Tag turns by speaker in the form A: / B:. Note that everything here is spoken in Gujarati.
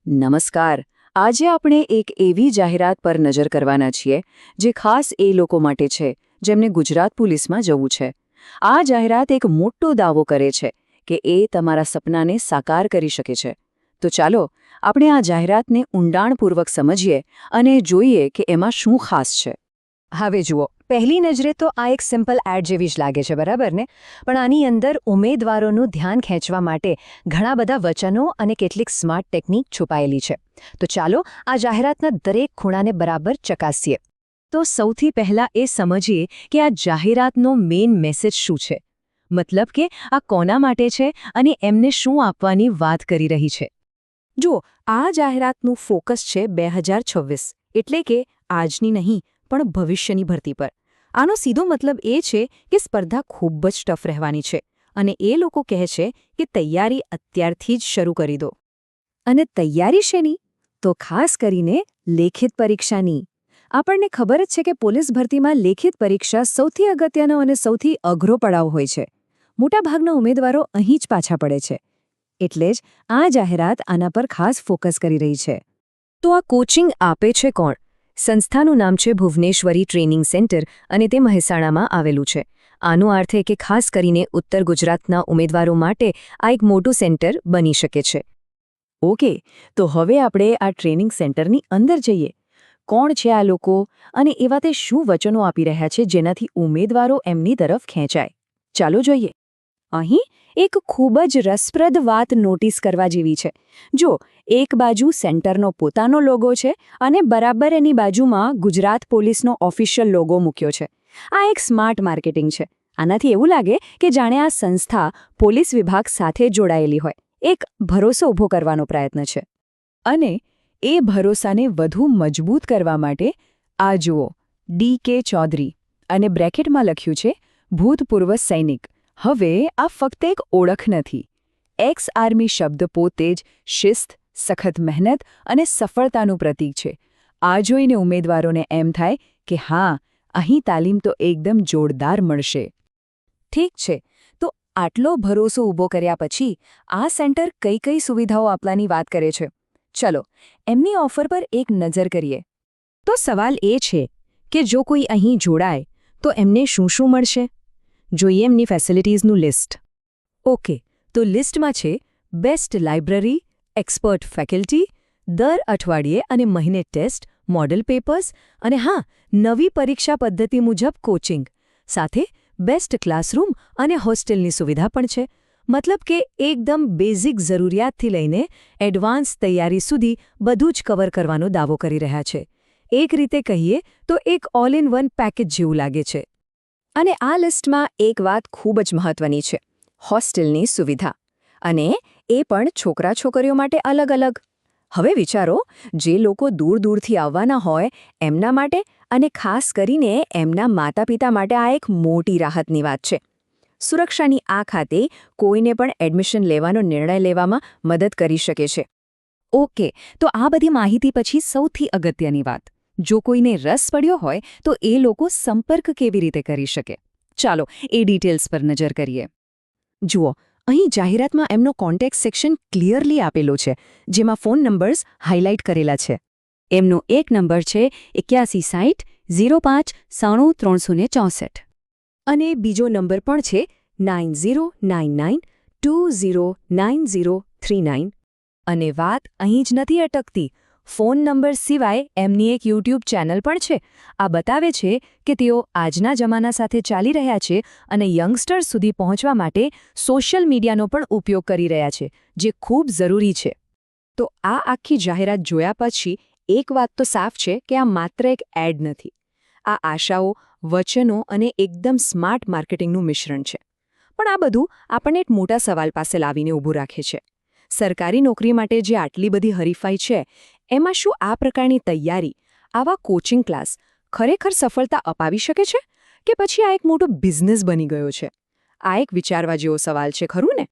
A: નમસ્કાર. આજે આપણે એક એવી જાહેરાત પર નજર કરવાના છીએ જે ખાસ એ લોકો માટે છે જેમને ગુજરાત પોલીસમાં જવું છે. આ જાહેરાત એક મોટો દાવો કરે છે કે એ તમારા સપનાને સાકાર કરી શકે છે. તો ચાલો આપણે આ જાહેરાતને ઊંડાણપૂર્વક સમજીએ અને જોઈએ કે એમાં શું ખાસ છે.
B: હવે જુઓ, પહેલી નજરે તો આ એક સિમ્પલ એડ જેવી જ લાગે છે, બરાબર ને? પણ આની અંદર ઉમેદવારોનું ધ્યાન ખેંચવા માટે ઘણા બધા વચનો અને કેટલીક સ્માર્ટ ટેકનિક છુપાયેલી છે. તો ચાલો આ જાહેરાતના દરેક ખૂણાને બરાબર ચકાસીએ. તો સૌથી પહેલા એ સમજીએ કે આ જાહેરાતનો મેઇન મેસેજ શું છે. મતલબ કે આ કોના માટે છે અને એમને શું આપવાની વાત કરી રહી છે. જુઓ, આ જાહેરાતનું ફોકસ છે 2026, એટલે કે આજની નહીં પણ ભવિષ્યની ભરતી પર. આનો સીધો મતલબ એ છે કે સ્પર્ધા ખૂબ જ ટફ રહેવાની છે અને એ લોકો કહે છે કે તૈયારી અત્યારથી જ શરૂ કરી દો. અને તૈયારી શેની? તો ખાસ કરીને લેખિત પરીક્ષાની. આપણને ખબર જ છે કે પોલીસ ભરતીમાં લેખિત પરીક્ષા સૌથી અગત્યનો અને સૌથી અઘરો પડાવ હોય છે. મોટાભાગના ઉમેદવારો અહીં જ પાછા પડે છે. એટલે જ આ જાહેરાત આના પર ખાસ ફોકસ કરી રહી છે. તો આ કોચિંગ આપે છે કોણ? સંસ્થાનું નામ છે ભુવનેશ્વરી ટ્રેનિંગ સેન્ટર અને તે મહેસાણામાં આવેલું છે. આનો અર્થ એ કે ખાસ કરીને ઉત્તર ગુજરાતના ઉમેદવારો માટે આ એક મોટું સેન્ટર બની શકે છે.
A: ઓકે, તો હવે આપણે આ ટ્રેનિંગ સેન્ટરની અંદર જઈએ. કોણ છે આ લોકો અને એવા તે શું વચનો આપી રહ્યા છે જેનાથી ઉમેદવારો એમની તરફ ખેંચાય? ચાલો જોઈએ. અહીં એક ખૂબ જ રસપ્રદ વાત નોટિસ કરવા જેવી છે. જો, એક બાજુ સેન્ટરનો પોતાનો લોગો છે અને બરાબર એની બાજુમાં ગુજરાત પોલીસનો ઓફિશિયલ લોગો મૂક્યો છે. આ એક સ્માર્ટ માર્કેટિંગ છે. આનાથી એવું લાગે કે જાણે આ સંસ્થા પોલીસ વિભાગ સાથે જોડાયેલી હોય. એક ભરોસો ઊભો કરવાનો પ્રયત્ન છે. અને એ ભરોસાને વધુ મજબૂત કરવા માટે આ જુઓ, D.K. ચૌધરી અને બ્રેકેટમાં લખ્યું છે ભૂતપૂર્વ સૈનિક. હવે આ ફક્ત એક ઓળખ નથી. એક્સ આર્મી શબ્દ પોતે જ શિસ્ત, સખત મહેનત અને સફળતાનું પ્રતીક છે. આ જોઈને ઉમેદવારોને એમ થાય કે હા, અહીં તાલીમ તો એકદમ જોરદાર મળશે. ઠીક છે, તો આટલો ભરોસો ઊભો કર્યા પછી આ સેન્ટર કઈ કઈ સુવિધાઓ આપવાની વાત કરે છે? ચલો, એમની ઓફર પર એક નજર કરીએ. તો સવાલ એ છે કે જો કોઈ અહીં જોડાય તો એમને શું શું મળશે? જોઈએ એમની ફેસિલિટીઝનું લિસ્ટ. ઓકે, તો લિસ્ટમાં છે બેસ્ટ લાઇબ્રેરી, એક્સપર્ટ ફેકલ્ટી, દર અઠવાડિયે અને મહિને ટેસ્ટ, મોડલ પેપર્સ અને હા, નવી પરીક્ષા પદ્ધતિ મુજબ કોચિંગ. સાથે બેસ્ટ ક્લાસરૂમ અને હોસ્ટેલની સુવિધા પણ છે. મતલબ કે એકદમ બેઝિક જરૂરિયાતથી લઈને એડવાન્સ તૈયારી સુધી બધું જ કવર કરવાનો દાવો કરી રહ્યા છે. એક રીતે કહીએ તો એક ઓલ ઇન વન પેકેજ જેવું લાગે છે. અને આ લિસ્ટમાં એક વાત ખૂબ જ મહત્વની છે, હોસ્ટેલની સુવિધા. અને એ પણ છોકરા-છોકરીઓ માટે અલગ અલગ. હવે વિચારો, જે લોકો દૂર દૂરથી આવવાના હોય એમના માટે અને ખાસ કરીને એમના માતા-પિતા માટે આ એક મોટી રાહતની વાત છે. સુરક્ષાની આ ખાતે કોઈને પણ એડમિશન લેવાનો નિર્ણય લેવામાં મદદ કરી શકે છે. ઓકે, તો આ બધી માહિતી પછી સૌથી અગત્યની વાત. જો કોઈને રસ પડ્યો હોય તો એ લોકો સંપર્ક કેવી રીતે કરી શકે? ચાલો એ ડિટેલ્સ પર નજર કરીએ. જુઓ, અહીં જાહેરાતમાં એમનો કોન્ટેક્ટ સેક્શન ક્લિયરલી આપેલો છે, જેમાં ફોન નંબર્સ હાઇલાઇટ કરેલા છે. એમનો એક નંબર છે 8160059364 અને બીજો નંબર પણ છે 9099209039 અને વાત અહીં જ નથી અટકતી. ફોન નંબર સિવાય એમની એક યુટ્યુબ ચેનલ પણ છે. આ બતાવે છે કે તેઓ આજના જમાના સાથે ચાલી રહ્યા છે અને યંગસ્ટર્સ સુધી પહોંચવા માટે સોશિયલ મીડિયાનો પણ ઉપયોગ કરી રહ્યા છે, જે ખૂબ જરૂરી છે. તો આ આખી જાહેરાત જોયા પછી એક વાત તો સાફ છે કે આ માત્ર એક એડ નથી. આ આશાઓ, વચનો અને એકદમ સ્માર્ટ માર્કેટિંગનું મિશ્રણ છે. પણ આ બધું આપણને એક મોટા સવાલ પાસે લાવીને ઊભું રાખે છે. સરકારી નોકરી માટે જે આટલી બધી હરીફાઈ છે, એમાં શું આ પ્રકારની તૈયારી, આવા કોચિંગ ક્લાસ ખરેખર સફળતા અપાવી શકે છે? કે પછી આ એક મોટો બિઝનેસ બની ગયો છે? આ એક વિચારવા જેવો સવાલ છે, ખરું ને?